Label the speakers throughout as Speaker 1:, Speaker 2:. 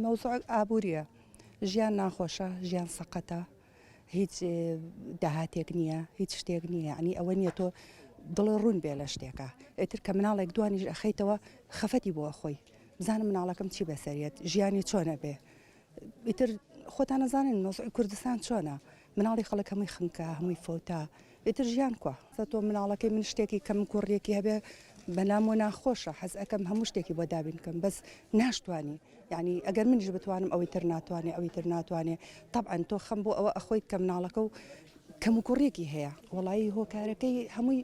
Speaker 1: مەوزوع ئابوووریە ژیان ناخۆشە ژیان سەقەتە هیچ داهاتێک نییە هیچ شتێک نییە ینی ئەوە نییە تۆ دڵی ڕوون بێ لە شتێکە ئێتر کە مناڵێک دوانیش ئەخەیتەوە خەفەتی بۆ خۆی بزانم مناڵەکەم چی بەسەریت ژیانی چۆنە بێ ئیتر خۆتان نەزانن مەوزوعی کوردستان چۆنە مناڵی خەڵک هەمووی خنکە هەمووی فۆتا ئیتر ژیان کووە تۆ مناڵەکەی من شتێکی کەم کوڕیەکی هەبێ بەلام و ناخۆشە حەز ئەەکەم هەموو شتێکی بۆ دابین بکەم بەس ناشتوانی یعنی ئەگەر منیش بتوانم ئەوەی تر ناتوانێ ئەوەی تر ناتوانێ طبعاً تۆ خەم بۆ ئەوە ئەخۆیت کە مناڵەکە و کەم و کوڕیەکی هەیە وڵایی هۆکارەکەی هەمووی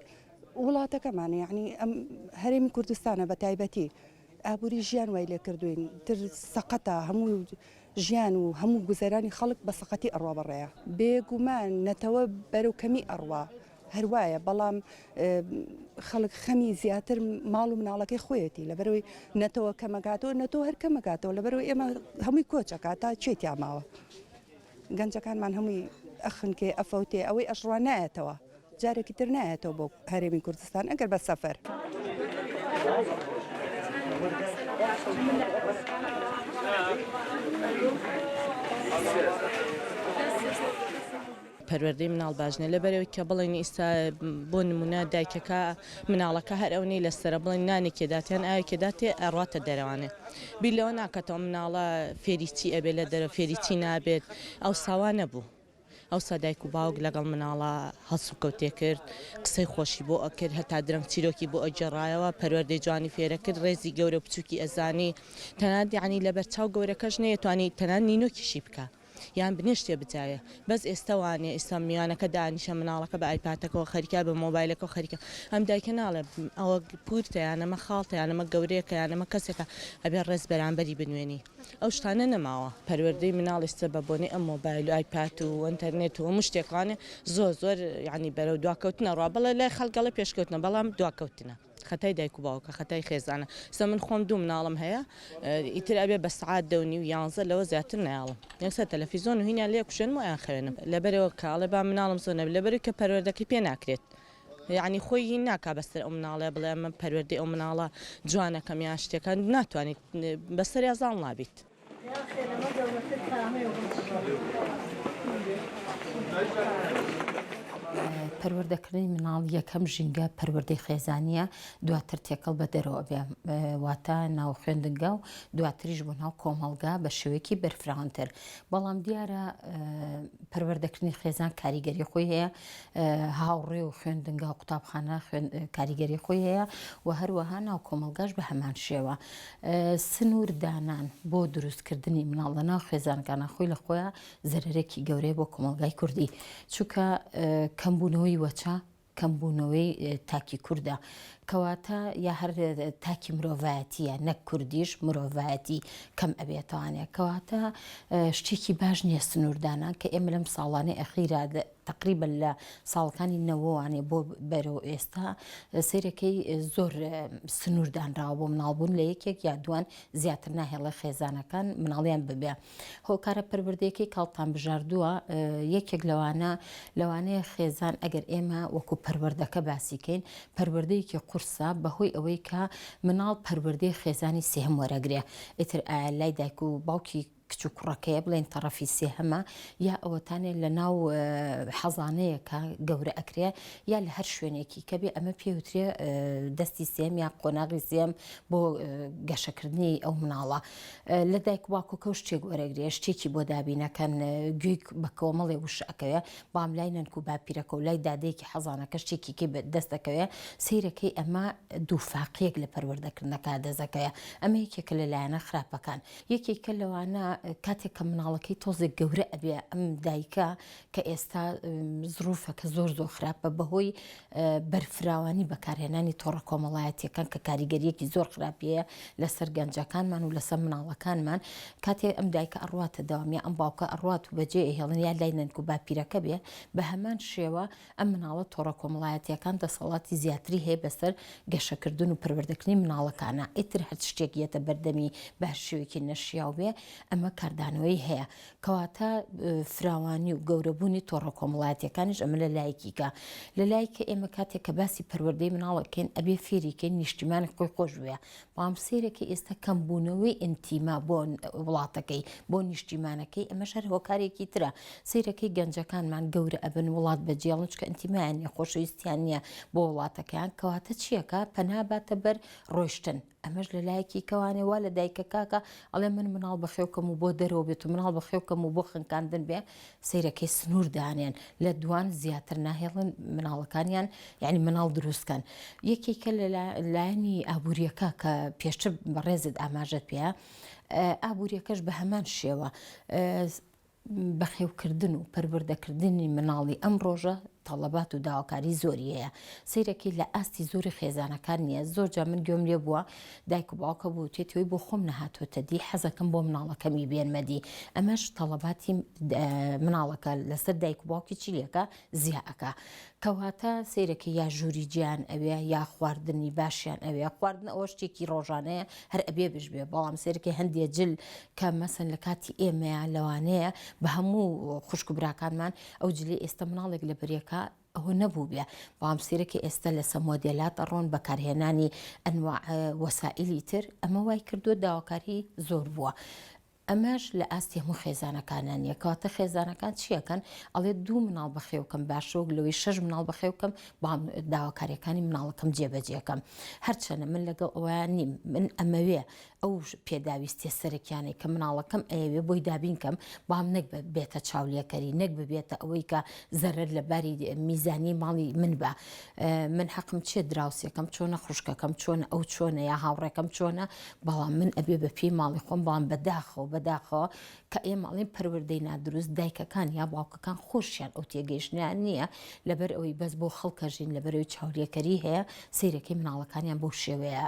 Speaker 1: وڵاتەکەمانە یعنی ئەم هەرێمی کوردستانە بە تایبەتی ئابووری ژیان وای لێ کردوین تر سەقەتە هەموو ژیان و هەموو گوزەرانی خەڵک بە سەقەتی ئەڕوا بەڕێیە بێگومان نەتەوە بەرەو کەمی ئەڕوا هەروایە بەڵام خەڵک خەمی زیاتر ماڵ و مناڵەکەی خۆیەتی لەبەرەوەی نەتەوە کەمەکاتەوە نەتۆ هەر کەمەکاتەوە لەبەرەوەی ئێمە هەمووی کۆچەکە تا چێتی ئاماوە گەنجەکانمان هەمووی ئەخنکێ ئەفەوتێ ئەوەی ئەشڕوا نایەتەوە جارێکی تر نایەتەوە بۆ هەرێمی کوردستان ئەگەر بە سەفەر
Speaker 2: پەروەردەی مناڵ باشنە لەبەرەوەی کە بڵێن ئێستا بۆ نمونە دایکەکە مناڵەکە هەر ئەوەی لەسرە بڵێن نانێکی داتیان ئاوێکی داتێ ئەڕاتە دەرەوانێ بیلەوە ناکاتەوە مناڵە فێریچی ئەبێ لە دەرە فێریچی نابێت ئەو ساوا نەبوو ئەو سادایک و باوک لەگەڵ مناڵە هەڵس و کەوتێ کرد قسەی خۆشی بۆ ئەکرد هەتا درەنگ چیرۆکی بۆ ئەجێڕایەوە پەروەردەی جوانی فێرە کرد ڕێزی گەورە و بچووکی ئەزانی تەنانەت یعنی لەبەر چاو گەورەکەش نەیەتوانی تەنانەت نینۆکیشی بکە یان بنیشتێ بجایە بەس ئێستا وانێ ئێستا میوانەکە دانیشە مناڵەکە بە ئایپاتەکەەوە خەریکە بە مۆبایلەکە خەریکە ئەم دایکە ناڵێ ئەوە پورتە یانەمە خاڵتە یانەمە گەورەیەکە یانەمە کەسێکە ئەبێ ڕێز بەرامبەری بنوێنی ئەو شتانە نەماوە پەروەردەی مناڵ ئێستا بە بۆنی ئەم مۆبایل و ئایپات و ئینتەرنێت و هەموو شتێکانێ زۆر یعنی بەرەو دواکەوتنە ڕوا بەڵێ لای خەڵگەڵە پێشکەوتنە بەڵام دواکەوتنە خەتای دایک و باوکە خەتای خێزانە سە من خۆم دوو مناڵم هەیە ئیتر ئەبێ بە سعات 2 و 11 لەوە زیاتر نایڵم یەکسەر تەلەڤیزۆن و هینیان لێ کوشێن ویان خوێنم لەبەرەوە کاڵێ با مناڵم زۆر نەبێت لەبەرەوەی کە پەروەردەکەی پێ ناکرێت یعنی خۆی هین ناکا بەسەر ئەو مناڵێ بڵێ ئەمە پەروەردەی ئەو مناڵە جوانەکەم یان شتێکان ناتوانیت بەسەر یازاڵ نابیت
Speaker 3: پەروەردەکردنی مناڵ یەکەم ژینگە پەروەردەی خێزانیە دواتر تێکەڵ بە دەرەوە بێ واتە ناو خوێندنگە و دواتریش بۆ ناو کۆمەڵگا بە شێوەیەکی بەرفراوانتر بەڵام دیارە پەروەردەکردنی خێزان کاریگەری خۆی هەیە هاوڕێ و خوێندنگە و قوتابخانە کاریگەری خۆی هەیە و هەروەها ناو کۆمەلگاش بە هەمان شێوە سنوور دانان بۆ دروستکردنی مناڵ لە ناو خێزانەکانە خۆی لە خۆیان زەرەرێکی گەورەی بۆ کۆمەلگای کوردی چونکە کەمبوونەوەی وەچە کەمبوونەوەی تاکی کووردە کەواتە یا هەر تاکی مرۆڤایەتیە نەک کوردیش مرۆڤایەتی کەم ئەبێتوانێت کەواتە شتێکی باش نییە سنووردانان کە ئێمە لەم ساڵانەی ئەخیرا تقریبا لە ساڵەکانی نەوەوانێ بۆ بەرەو ئێستا سیرەکەی زۆر سنووردانراوە بۆ مناڵبوون لە یەکێک یا دوان زیاتر ناهێڵە خێزانەکان مناڵیان ببێ هۆکارە پەروەردەیەکی کاڵتان بژاردووە یەکێک لەوانەیە خێزان ئەگەر ئێمە وەکو پەروەردەکە باسیکەین پەروەردەیەکی قورسە بەهۆی ئەوەی کە مناڵ پەروەردەی خێزانی سێهم وەرەگرێ ئیتر لای دایک و باوکی کچ و کوڕەکەیە بڵێن تەڕەفی سێهەمە یا ئەوەتانێت لە ناو حەزانەیەکە گەورە ئەکرێ یا لە هەر شوێنێکی کە بێ ئەمە پێوترێ دەستی سێم یا قۆناغی سێم بۆ گەشەکردنی ئەو مناڵە لە دایک باوکەکە و شتێک وەرەگرێ شتێکی بۆ دابینەکەن گوێی بە کۆمەڵێ وش ئەکەوێ بام لای نەنک و باپیرەکە و لای دادەیەکی حەزانەکە شتێکی دەست دەکەوێ سیرەکەی ئەمە دووفاقیەک لە پەروەردەکردنەکە دەزەکەوێ ئەمە یەکێکە لەلایەنە خراپەکان یەکێکە لەوانە کاتێک کە مناڵەکەی تۆزێک گەورە ئەبێ ئەم دایکە کە ئێستا زروفەکە زۆر خراپە بەهۆی بەرفراوانی بەکارهێنانی تۆڕە کۆمەڵایەتیەکان کە کاریگەریەکی زۆر خراپیەیە لەسەر گەنجەکانمان و لەسەر مناڵەکانمان کاتێ ئەم دایکە ئەڕواتە داوامیە ئەم باوکە ئەڕوات و بەجێ هێڵن یا لای نەنک و باپیرەکە بێ بە هەمان شێوە ئەم مناڵە تۆڕە کۆمەڵایەتیەکان دەسەڵاتی زیاتری هەیە بەسەر گەشەکردن و پەروەردەکردنی مناڵەکانە ئیتر هەر شتێک یەتە بەردەمی باش شێوەیەکی نەشیاو بێ ئەمە ئەمە کاردانەوەی هەیە کەواتە فراوانی و گەورەبوونی تۆڕە کۆمەڵایەتیەکانیش ئەمە لە لایەکیکە لە لایەکە ئێمە کاتێک کە باسی پەروەردەی مناڵەکەین ئەبێ فێریکەین نیشتیمانی خۆی خۆش بووە بەڵام سیرێکی ئێستا کەمبوونەوەی ئینتیما بۆ وڵاتەکەی بۆ نیشتیمانەکەی ئەمە شەر هۆکارێکی ترە سیرەکەی گەنجەکانمان گەورە ئەبن وڵات بەجێڵن چکە ئینتیمایان نیە خۆشەویستیان نییە بۆ وڵاتەکەیان کەواتە چیەکە پەناباتە بەر ڕۆیشتن ئەمەش لە لایەکی کەوانێ وا لە دایکە کاکە ئەڵێ من مناڵ بەخێوکەم و بۆ دەرەوە بێت و مناڵ بەخێوکەم و بۆ خنکاندن بێ سیرەکەی سنوور دانێن لە دوان زیاتر ناهێڵن مناڵەکانیان یعنی مناڵ دروستکەن یەکێکە لە لایەنی ئابوووریەکە کە پێشتر بەڕێزت ئاماژەت پێە ئابوووریەکەش بە هەمان شێوە بەخێوکردن و پەروەردەکردنی مناڵی ئەم ڕۆژە تەڵەبات و داواکاری زۆری هەیە سیرەکی لە ئاستی زۆری خێزانەکان نییە زۆرجا من گوێم لێ بووە دایک و باوکە بوو تێتەوەی بۆ خۆم نەهاتۆتە دی حەزەکەم بۆ مناڵەکەمی بێنمەدی ئەمەش تەڵەباتی مناڵەکە لەسەر دایک و باوکی چیلەکە زیاکە کەواتە سیرەکە یا ژووری گیان ئەوێ یا خواردنی باشیان ئەوێ خواردن ئەوە شتێکی ڕۆژانەیە هەر ئەبێ بژبێ بەڵام سیرەکە هەندێک جل کە مەسەن لە کاتی ئێمەیە لەوانەیە بە هەموو خوشک و براکانمان ئەو جلێ ئێستا مناڵێک لە بەریەکە ئەوە نەبوو بێ بەڵام سیرەکی ئێستا لەسەر مۆدێلات ئەڕۆن بەکارهێنانی ئەنواع وەسائلی تر ئەمە وای کردووە داواکاری زۆر بووە. ئەمەش لە ئاستی هەموو خێزانەکانان یەکاتە خێزانەکان چیەکەن ئەڵێ دوو مناڵ بەخێوکەم باشۆک لەوەی 6 مناڵ بەخێوکەم بەڵام داواکاریەکانی مناڵەکەم جێبەجێکەم هەرچەنە من لەگەڵ ئەویان نیم من ئەمەوێ ئەو پێداویستیە سەرەکیانەی کە مناڵەکەم ئەوێ بۆی دابینکەم بەڵام نەک بێتە چاولێکەری نەک ببێتە ئەوەی کە زەرەر لەباری میزانی ماڵی من بە من حەقم چێ دراوسێکم چۆنە خوشکەکەم چۆنە ئەو چۆنە یا هاوڕێکم چۆنە بەڵام من ئەبێ بە پێی ماڵی خۆم بەڵام بەداخەوە بەداخەوە کە ئێمەڵین پەروەردەی نادروست دایکەکان یا باوکەکان خۆشیان ئەو تێگەیشتیان نییە لەبەر ئەوەی بەس بۆ خەڵکەژین لەبەرەوەی چاولێکەری هەیە سیرەکەی مناڵەکانیان بۆ شێوەیە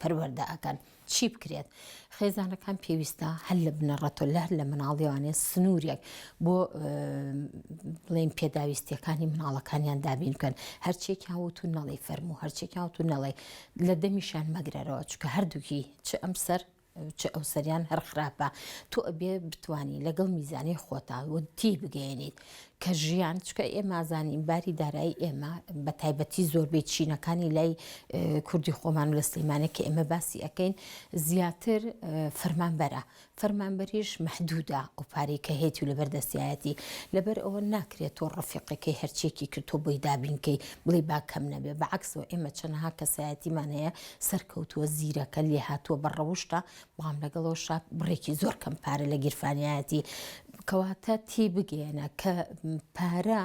Speaker 3: پەروەردە ئەکەن چی بکرێت خێزانەکان پێویستە هەل لە بنەڕەتۆ لەر لە مناڵیوانێ سنوورێک بۆ بڵێن پێداویستیەکانی مناڵەکانیان دابین بکەن هەرچێکیان وت و نەڵی فەرموو هەرچێکیان وت و نەڵێ لە دەمیشان مەگرەرەوە چکە هەردووکی چ ئەم سەر چ ئەو سەریان هەر خراپە تۆ ئەبێ بتوانی لەگەڵ میزانی خۆتا و تی بگەێنیت کە ژیان چکە ئێمە ئازانین باری دارایی ئێمە بە تایبەتی زۆربەی چینەکانی لای کوردی خۆمان و لە سلەیمانێکە ئێمە باسی ئەەکەین زیاتر فەرمانبەرە فەرمانبەریش مەحدودە ئەو پارەی کە هەیەی و لەبەردەستایەتی لەبەر ئەوە ناکرێت تۆ ڕەفیقەکەی هەرچێکی کرد تۆ بۆی دابینکەی بڵێ با کەم نەبێ بەعکسەوە ئێمە چەندەها کەسایەتیمان هەیە سەرکەوتووە زیرەکە لێ هاتووە بە ڕەوشتە بەڵام لەگەڵەوە شاب بڕێکی زۆر کەم پارە لە گیرفانیایەتی کەواتە تی بگەێنە کە پارە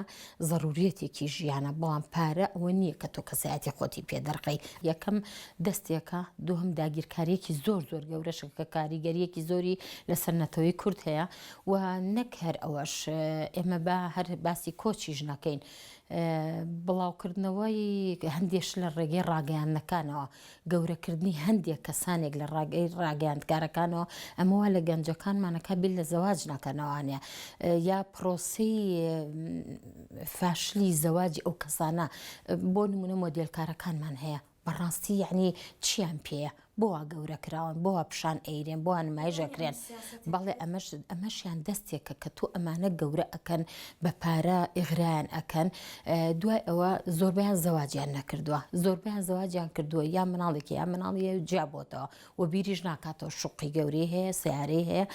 Speaker 3: ضرورەتێکی ژیانە بەڵام پارە ئەوە نییە کە تۆ کەسایەتی خۆتی پێدەڕقەی یەکەم دەستێکە دووهم داگیرکاریەکی زۆر زۆر گەورەشە کە کاریگەریەکی زۆری لەسەر نەتەوەی کورد هەیە و نەک هەر ئەوەش ئێمە بە هەر باسی کۆچیش نەکەین بڵاوکردنەوەی هەندێش لە ڕێگەی ڕاگەیاندنەکانەوە گەورەکردنی هەندێک کەسانێک لە ڕاگەی ڕاگەیاندکارەکانەوە ئەمەوە لە گەنجەکانمانەکە بیل لە زەواج ناکەنەوەوانێ یا پرۆسی فاشلی زەواجی ئەو کەسانە بۆ نمونە مۆدێلکارەکانمان هەیە بەڕاستی یعنی چیان پێەیە بۆە گەورە کراون بۆە پیشان ئەیرێن بۆ نمایشەکرێن بەڵێ ئەمەشیان دەستێکە کە تۆ ئەمانە گەورە ئەکەن بە پارە ئیغرایان ئەکەن دوای ئەوە زۆربیان زەواجیان نەکردووە زۆربیان زەواجیان کردووە یا مناڵێکی یا مناڵیە جیابۆتەوە و بیریش ناکاتەوە شوقی گەورەی هەیە سیارەی هەیە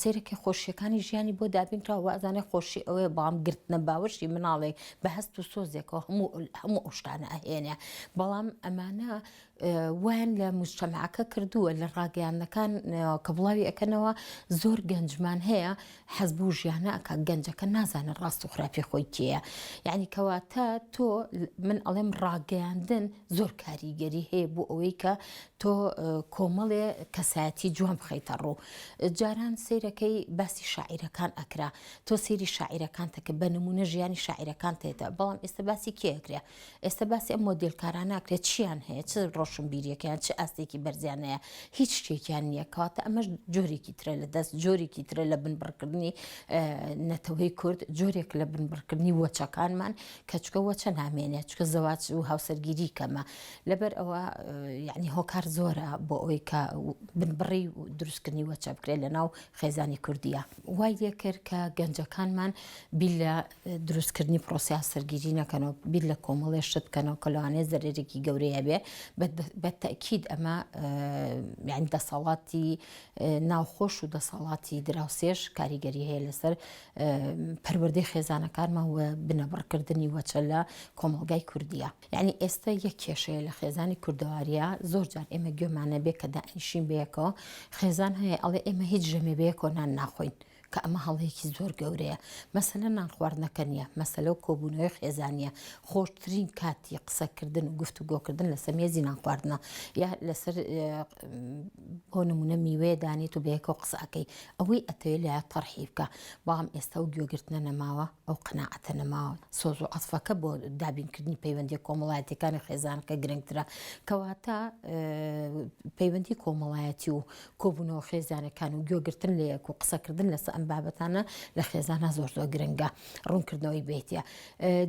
Speaker 3: سێرەکی خۆشیەکانی ژیانی بۆ دابینکراوە ئازانێ خۆشی ئەوەیە بەڵام گرتنە باوەشی مناڵێک بە هەست و سۆزێکەوە هەموو ئەوشتانە ئەهێنێ بەڵام ئەمانە وان لە مجتەمعەکە کردووە لە ڕاگەیاندنەکان کە بڵاوی ئەکەنەوە زۆر گەنجمان هەیە حەز بوو ژیانە ئەکە گەنجەکە نازانن ڕاست و خراپی خۆی کێیە یعنی کەواتە تۆ من ئەڵێم ڕاگەیاندن زۆر کاریگەری هەیە بۆ ئەوەی کە تۆ کۆمەڵێ کەسایەتی جوان بخەیتە ڕوو جاران سیرەکەی باسی شاعیرەکان ئەکرا تۆ سێری شاعیرەکان تەکە بە نمونە ژیانی شاعیرەکان تێتە بەڵام ئێستا باسی کێکرێ ئێستا باسی ئەم مۆدێلکاران ناکرێت چیان هەیە چ ڕۆشنبیریەکەیان چه ئاستێکی بەرزیانەیە هیچ شتێکیان نییە کەواتە ئەمەش جۆرێکی ترە لە دەست جۆرێکی ترە لە بنبڕکردنی نەتەوەی کورد جۆرێک لە بنبڕکردنی وەچەکانمان کە چکە وەچە نامێنێت چکە زەواج و هاوسەرگیری کەمە لەبەر ئەوە یعنی هۆکار زۆرە بۆ ئەوەی کە بنبڕی و دروستکردنی وەچە بکرێت لە ناو خێزانی کوردیە وای لێ کرد کە گەنجەکانمان بیل لە دروستکردنی پرۆسیا سەرگیری نەکەنەوە بیر لە کۆمەڵێ شت بکەنەوە کە لەوانەیە زەرێرێکی گەورەیە بێ بە تەکید ئەمە یعنی دەسەڵاتی ناوخۆش و دەسەڵاتی دراوسێش کاریگەری هەیە لەسەر پەروەردەی خێزانەکانمان و بنەبڕکردنی وەچە لە کۆمەڵگای کوردیە یعنی ئێستا یەک کێشەیە لە خێزانی کوردەواریە زۆر جار ئێمە گوێمانە بێ کە دائنیشین بەیەکەوە خێزان هەیە ئەڵێ ئێمە هیچ ژەمێ بەیەکەوە نان ناخۆین کە ئەمە هەڵەیەکی زۆر گەورەیە مەسەلە نان خواردنەکە نیە مەسەلە و کۆبوونەوەی خێزانیە خۆشترین کاتی قسەکردن و گفتوگۆکردن لەسەر مێزی نان خواردنە یا لەسەر بۆ نمونە میوەیە دانیت و بەیەکەوە قسەکەی ئەوەی ئەتەوێت لای تەرحی بکە بەڵام ئێستا و گوێگرتنە نەماوە ئەو قەناعەتە نەماوە سۆز و عەتفەکە بۆ دابینکردنی پەیوەندی کۆمەڵایەتیەکانی خێزانەکە گرنگترە کەواتە پەیوەندی کۆمەڵایەتی و کۆبوونەوە خێزانەکان و گوێگرتن لە یەک و قسەکردن لەسەر ئەم بابەتانە لە خێزانە زۆر گرنگە ڕوونکردنەوەی بێتە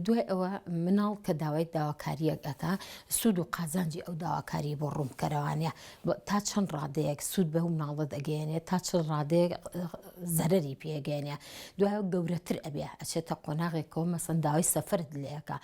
Speaker 3: دوای ئەوە مناڵ کە داوای داواکاریەکەکە سوود و قازانجی ئەو داواکاری بۆ ڕوونکەرەوانە تا چەند ڕادەیەک سوود بە مناڵە دەگەێنێت تا چەند ڕادەیەک زەرەری پێگەێنێ دوای گەورەتر ئەبێ ئەچێتە قۆناغێکەوە مەسەن داوای سەفرت لەیەکە